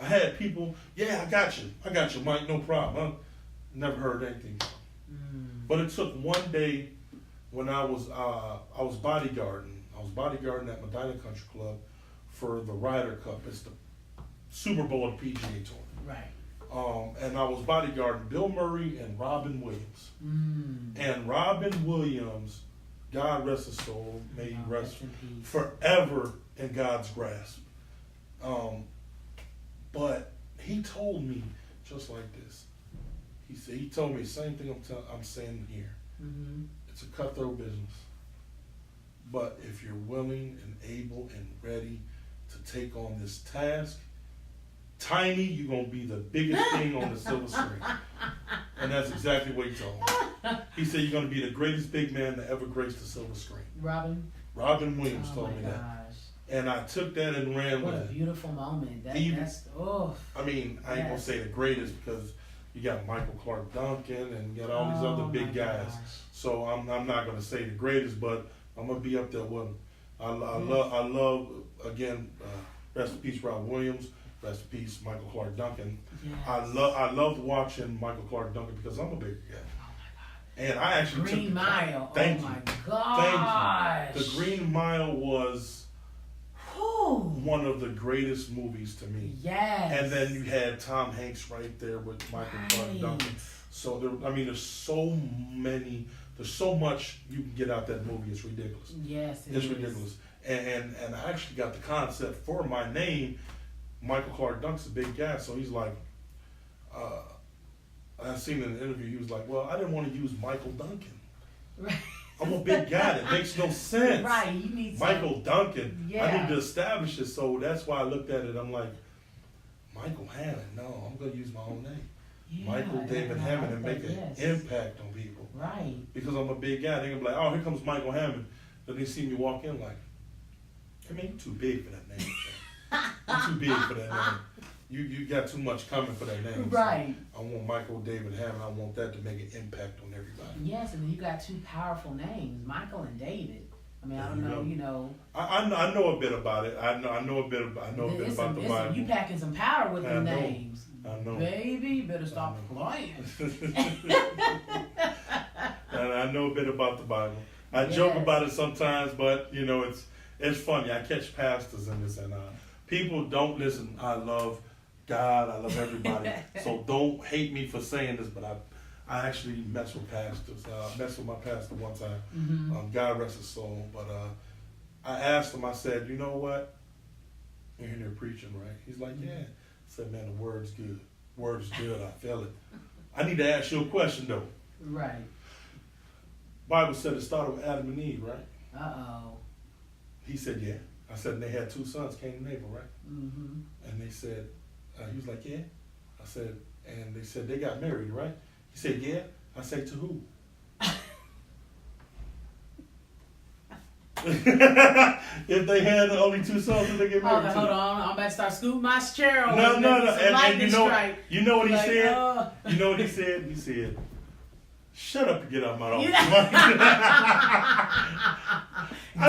I had people, "Yeah, I got you, Mike, no problem." I never heard anything. But it took one day when I was bodyguarding. I was bodyguarding at Medina Country Club for the Ryder Cup. It's the Super Bowl of the PGA Tour. Right. And I was bodyguarding Bill Murray and Robin Williams. And Robin Williams, God rest his soul, may he rest forever in God's grasp. But he told me just like this. He told me the same thing I'm saying here. It's a cutthroat business. But if you're willing and able and ready to take on this task, tiny, you're going to be the biggest thing on the silver screen. And that's exactly what he told me. He said, "You're going to be the greatest big man to ever grace the silver screen." Robin Williams told me that. And I took that and ran with it. What a beautiful moment. I mean, I ain't going to say the greatest because you got Michael Clark Duncan and you got all these other big guys. Gosh. So I'm not going to say the greatest, but I'm going to be up there with them. I love again, rest in peace, Rob Williams. Rest in peace, Michael Clark Duncan. Yes. I loved watching Michael Clark Duncan because I'm a big guy. Oh my God. And I actually Green took Mile. Thank oh you. My gosh. Thank you. The Green Mile was one of the greatest movies to me. Yes. And then you had Tom Hanks right there with Michael Clark Duncan. So there's so much you can get out that movie. It's ridiculous. Yes, it's ridiculous. And I actually got the concept for my name. Michael Clark Duncan's a big guy, so he's like, I seen in an interview, he was like, "Well, I didn't want to use Michael Duncan. Right. I'm a big guy. That makes no sense. Right, you need Michael Duncan. Yeah. I need to establish it." So that's why I looked at it. I'm like, Michael Hammond. No, I'm going to use my own name. Yeah, Michael David Hammond and make an impact on people. Right. Because I'm a big guy. They're going to be like, "Oh, here comes Michael Hammond." Then they see me walk in like, "I mean, you're too big for that name. You're too big for that name. You got too much coming for that name." Right. So I want Michael David Hammond. I want that to make an impact on everybody. Yes, and you got two powerful names, Michael and David. I mean, I don't know, you know. I know a bit about it. I know a bit about the Bible. You packing some power with the names. I know. Baby, you better stop playing. And I know a bit about the Bible. I joke about it sometimes, but you know, it's funny. I catch pastors in this, and people don't listen. I love God. I love everybody. So don't hate me for saying this, but I actually mess with pastors. I messed with my pastor one time. God rest his soul. But I asked him, I said, "You know what? You're in there preaching, right?" He's like, "Yeah." I said, "Man, the word's good. Word's good. I feel it. I need to ask you a question, though." Right. Bible said it started with Adam and Eve, right? Uh-oh. He said, "Yeah." I said, "And they had two sons, Cain and Abel, right?" Mm-hmm. And they said, he was like, "Yeah." I said, and they said, "They got married, right?" He said, "Yeah." I said, "To who?" if they had only 2 songs that they get married to. Hold on, I'm about to start scooping my chair over. No. And you know what he like, said? You know what he said? He said, "Shut up and get out my office."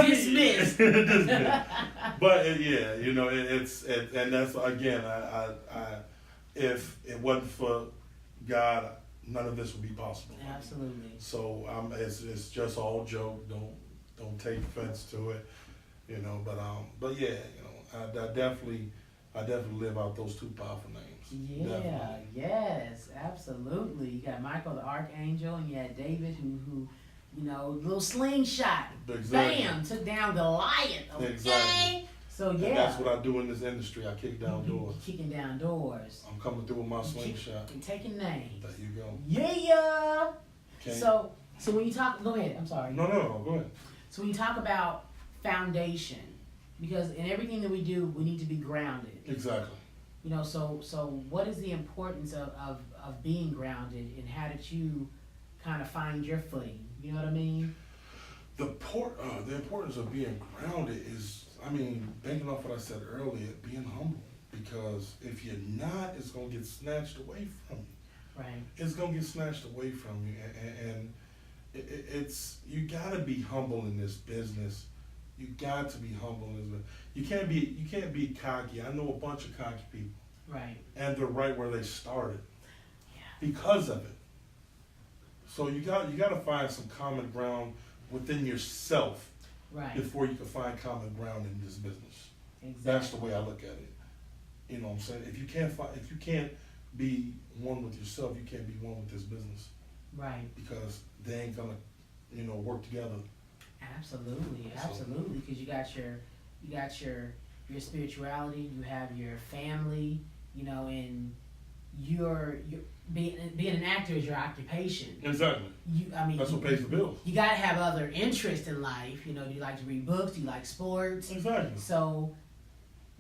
Dismissed. Dismissed. But yeah, you know, and that's again, if it wasn't for God, none of this would be possible. Absolutely. So it's just all joke. Don't take offense to it, you know. But yeah, you know, I definitely live out those 2 powerful names. Yeah. Definitely. Yes. Absolutely. You got Michael the Archangel, and you had David, who you know, little slingshot. Exactly. Bam! Took down Goliath. Okay. Exactly. So yeah. And that's what I do in this industry. I kick down doors. Kicking down doors. I'm coming through with my slingshot. And taking names. There you go. Yeah. Okay. So when you talk, go ahead. I'm sorry. No, go ahead. So when you talk about foundation, because in everything that we do, we need to be grounded. Exactly. You know, so what is the importance of being grounded, and how did you kind of find your footing? You know what I mean? The importance of being grounded is, I mean, banking off what I said earlier, being humble. Because if you're not, it's gonna get snatched away from you. Right. It's gonna get snatched away from you, and it's you gotta be humble in this business. You got to be humble in this business. You can't be cocky. I know a bunch of cocky people. Right. And they're right where they started. Yeah. Because of it. So you got to find some common ground within yourself. Right. Before you can find common ground in this business. Exactly. That's the way I look at it. You know what I'm saying? If you can't be one with yourself, you can't be one with this business. Right. Because they ain't gonna, you know, work together. Absolutely, because you got your spirituality, you have your family, you know, and your being an actor is your occupation. Exactly. That's what pays the bills. You gotta have other interests in life. You know, do you like to read books? Do you like sports? Exactly. So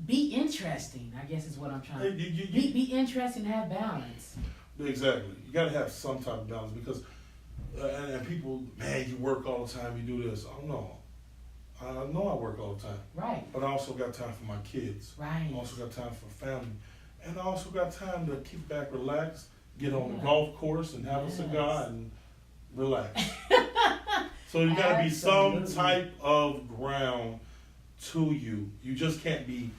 be interesting, I guess is what I'm trying to be interesting and have balance. Exactly. You gotta have some type of balance because and people, man, you work all the time, you do this. Oh no. I know I work all the time. Right. But I also got time for my kids. Right. I also got time for family. And I also got time to kick back, relax, get on the golf course and have a cigar and relax. So you got to be some type of ground to you. You just can't be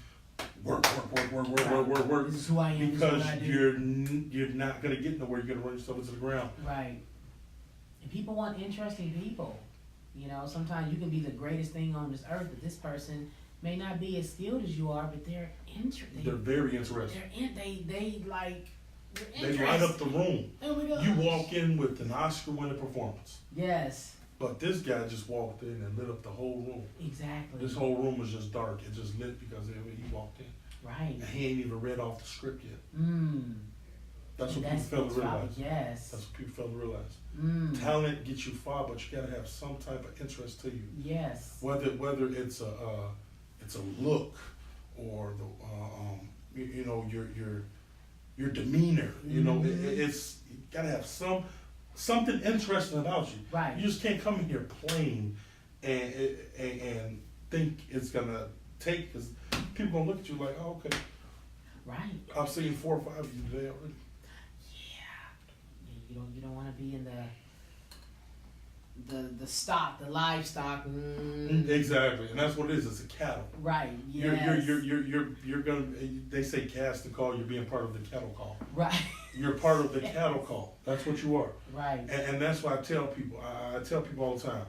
work. This is who I am. Because you're not going to get nowhere. You're going to run yourself into the ground. Right. And people want interesting people. You know, sometimes you can be the greatest thing on this earth, but this person may not be as skilled as you are, but they're interesting. They're very interesting. They light up the room. Oh my gosh. You walk in with an Oscar-winning performance. Yes. But this guy just walked in and lit up the whole room. Exactly. This whole room was just dark. It just lit because he walked in. Right. And he ain't even read off the script yet. That's what people fail to realize. Yes. That's what people fail to realize. Talent gets you far, but you gotta have some type of interest to you. Yes. Whether it's a look or the you know your demeanor. You know it's you gotta have something interesting about you. Right. You just can't come in here plain and think it's gonna take, because people gonna look at you like, oh, okay. Right. I've seen 4 or 5 of you today already. Yeah. You don't want to be in the livestock. Exactly, and that's what it is. It's a cattle. Right. Yes. You're gonna. They say cast the call. You're being part of the cattle call. Right. You're part of the cattle call. That's what you are. Right. And that's why I tell people. I tell people all the time.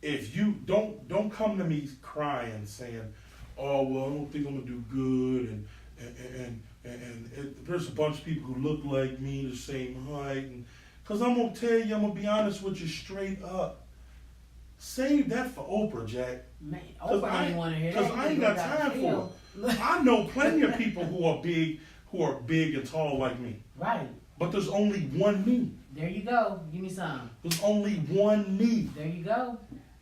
If you don't come to me crying saying, oh well, I don't think I'm gonna do good, and there's a bunch of people who look like me, the same height, and because I'm gonna tell you, I'm gonna be honest with you straight up. Save that for Oprah, Jack. Man, Oprah ain't want to hear that. Because I ain't got time for it. I know plenty of people who are big and tall like me. Right. But there's only one me. There you go. Give me some. There's only one me. There you go.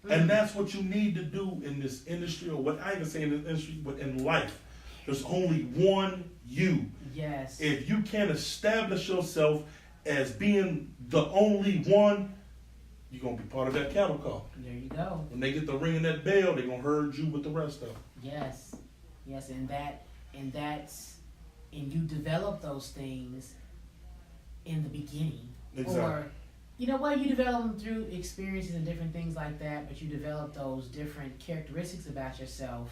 And that's what you need to do in this industry, or what I even say in this industry, but in life. There's only one you. Yes. If you can't establish yourself as being the only one, you're gonna be part of that cattle call. There you go. When they get the ringing that bell, they're gonna herd you with the rest of them. Yes, and you develop those things in the beginning, Exactly. or you know what, you develop them through experiences and different things like that. But you develop those different characteristics about yourself,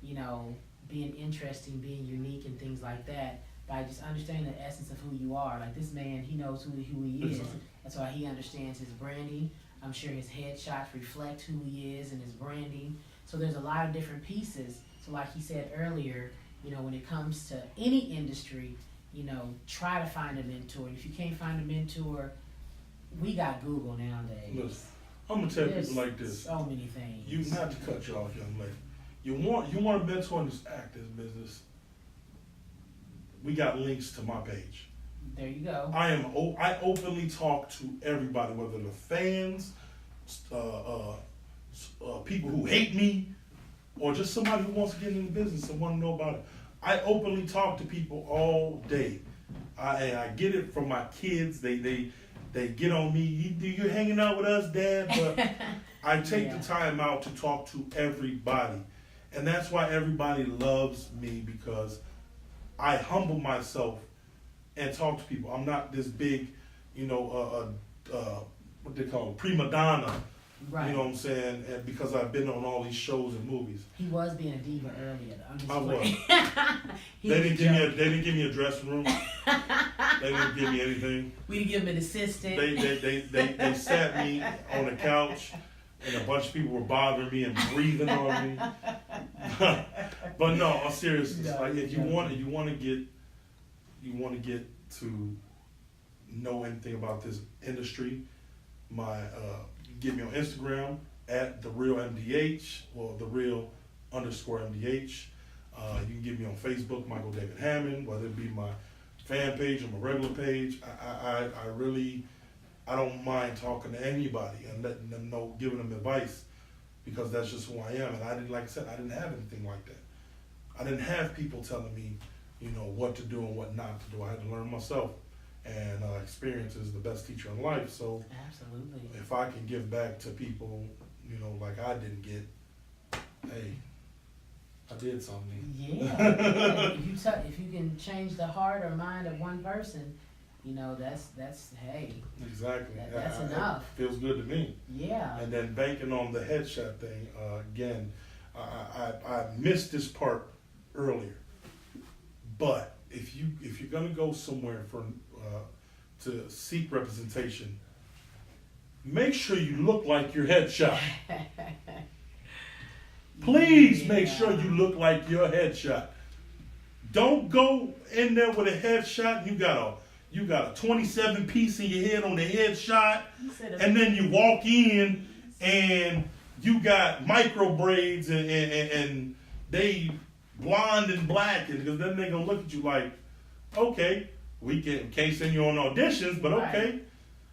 you know, being interesting, being unique, and things like that by just understanding the essence of who you are. Like this man, he knows who he is. Exactly. That's why he understands his branding. I'm sure his headshots reflect who he is and his branding. So there's a lot of different pieces. So like he said earlier, you know, when it comes to any industry, you know, try to find a mentor. If you can't find a mentor, we got Google nowadays. Listen, I'm gonna tell There's people like this. so many things. You not to cut you off, young lady. You want a mentor in this acting business. We got links to my page. There you go. I openly talk to everybody, whether they're fans, people who hate me, or just somebody who wants to get into the business and want to know about it. I openly talk to people all day. I get it from my kids. They get on me. You're hanging out with us, Dad, but I take the time out to talk to everybody, and that's why everybody loves me, because I humble myself and talk to people. I'm not this big, you know, what they call prima donna. Right. You know what I'm saying? And because I've been on all these shows and movies. He was being a diva earlier. I'm just I was. They They didn't give me a dressing room. They didn't give me anything. We didn't give him an assistant. They sat me on the couch, and a bunch of people were bothering me and breathing on me. But no, I'm serious. No, like if you want to get to know anything about this industry, get me on Instagram at @TheRealMDH or @TheReal_MDH. You can get me on Facebook, Michael David Hammond, whether it be my fan page or my regular page. I don't mind talking to anybody and letting them know, giving them advice, because that's just who I am. And I didn't have anything like that. I didn't have people telling me, you know, what to do and what not to do. I had to learn myself. And experience is the best teacher in life. So absolutely, if I can give back to people, you know, like I didn't get, hey, I did something. Yeah. If you can change the heart or mind of one person, you know, that's hey. Exactly. That's enough. It feels good to me. Yeah. And then banking on the headshot thing again. I missed this part earlier, but if you're gonna go somewhere to seek representation, make sure you look like your headshot. Please make sure you look like your headshot. Don't go in there with a headshot. You got a 27 piece in your head on the headshot, and then you walk in and you got micro braids and they blonde and black, because then they're gonna look at you like, okay, we can't send you on auditions, but okay,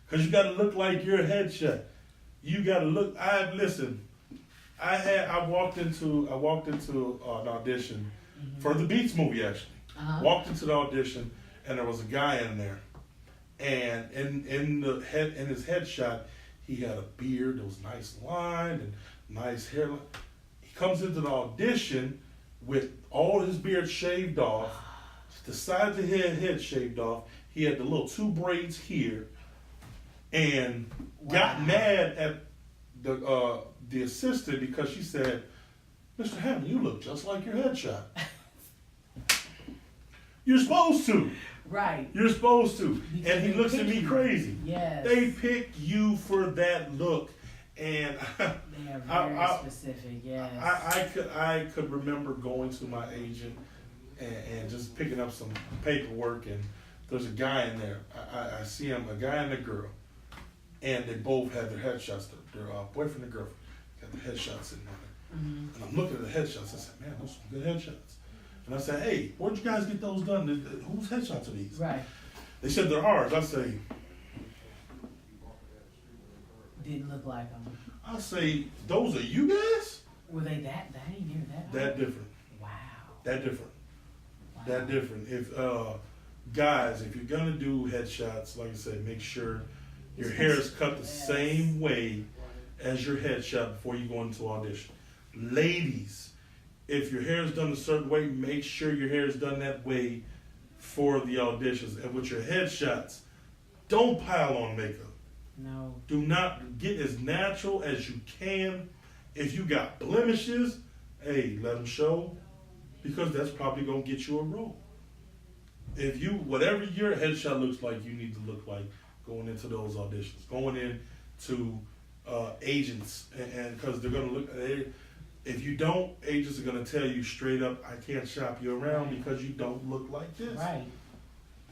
because you got to look like your headshot. You got to look. I walked into an audition for the Beats movie actually. Walked into the audition, and there was a guy in there, and in his headshot, he had a beard that was nice lined and nice hairline. He comes into the audition with all his beard shaved off, the sides of his head shaved off. He had the little 2 braids here, and got mad at the assistant because she said, "Mr. Hammond, you look just like your headshot." You're supposed to. Right. You're supposed to. And he looks at me crazy. Yes. They pick you for that look. And they are very specific, yes. I could remember going to my agent and just picking up some paperwork, and there's a guy in there. I see him, a guy and a girl, and they both had their headshots. Their boyfriend and girlfriend got the headshots sitting on there. And I'm looking at the headshots. I said, man, those are some good headshots. And I said, hey, where'd you guys get those done? Whose headshots are these? Right. They said they're ours. I say, didn't look like them. I say, those are you guys? Were they that ain't near that? That different. Wow. That different. Wow. That different. If guys, if you're gonna do headshots, like I said, make sure Your hair is cut the same way as your headshot before you go into audition. Ladies, if your hair is done a certain way, make sure your hair is done that way for the auditions. And with your headshots, don't pile on makeup. No. Do not get as natural as you can. If you got blemishes, hey, let them show, because that's probably going to get you a role. If you, whatever your headshot looks like, you need to look like going into those auditions, going into agents, and because they're going to look, if you don't, agents are going to tell you straight up, I can't shop you around because you don't look like this. Right.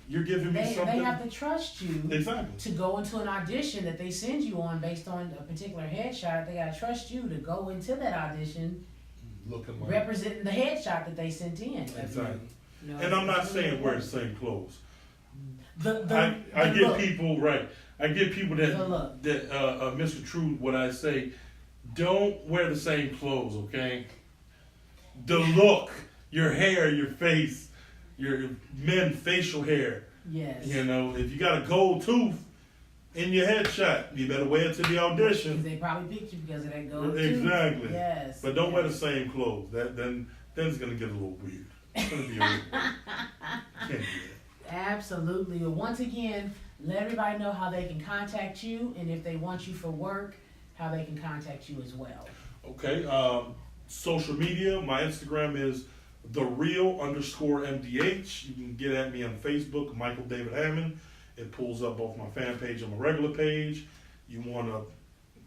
You're giving me something. They have to trust you exactly to go into an audition that they send you on based on a particular headshot. They got to trust you to go into that audition looking like representing the headshot that they sent in. Exactly. You know, and I'm not saying wear the same clothes. I get people right. I get people that misconstrue what I say. Don't wear the same clothes, okay? The look, your hair, your face, your men's facial hair. Yes. You know, if you got a gold tooth in your headshot, you better wear it to the audition. They probably picked you because of that gold tooth. Exactly. Yes. But don't wear the same clothes. Then it's gonna get a little weird. It's gonna be a little weird. Can't do that. Absolutely. Well, once again, let everybody know how they can contact you, and if they want you for work, how they can contact you as well. Okay. Social media. My Instagram is @thereal_MDH. You can get at me on Facebook, Michael David Hammond. It pulls up both my fan page and my regular page. You want to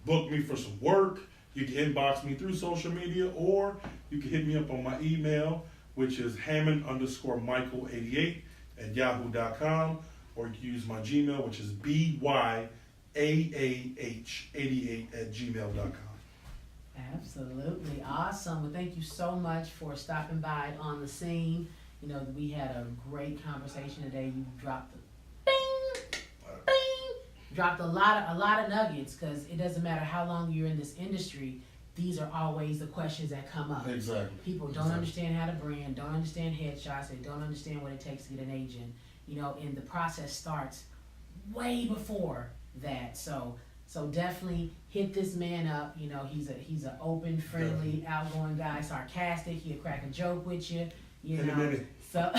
book me for some work, you can inbox me through social media, or you can hit me up on my email, which is Hammond_Michael88@yahoo.com, or you can use my Gmail, which is BYAAH88@gmail.com. Absolutely. Awesome. Well, thank you so much for stopping by on the scene. You know, we had a great conversation today. You dropped dropped a lot of nuggets, because it doesn't matter how long you're in this industry, these are always the questions that come up. Exactly. People don't understand how to brand, don't understand headshots, they don't understand what it takes to get an agent. You know, and the process starts way before that. So definitely hit this man up. You know, he's an open, friendly, outgoing guy, sarcastic. He'll crack a joke with you. You know. In a minute. So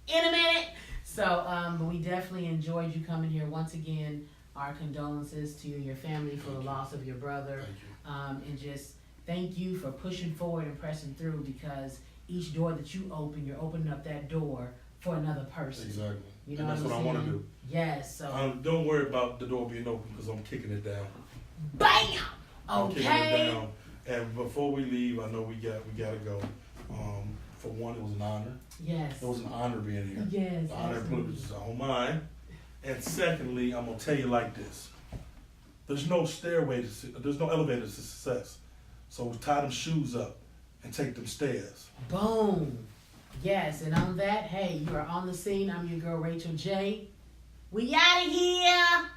in a minute. So, but we definitely enjoyed you coming here once again. Our condolences to your family for the loss of your brother. Thank you. And just thank you for pushing forward and pressing through, because each door that you open, you're opening up that door for another person. Exactly. You know, and that's what I want to do. Yes. So don't worry about the door being open, because I'm kicking it down. Bam. I'm kicking it Okay. down. And before we leave, I know we gotta go. For one, it was an honor. Yes. It was an honor being here. Yes. The honor and privilege is all mine. And secondly, I'm gonna tell you like this: there's no there's no elevator to success. So tie them shoes up and take them stairs. Boom. Yes. And on that, hey, you are on the scene. I'm your girl Rachael J. We out of here.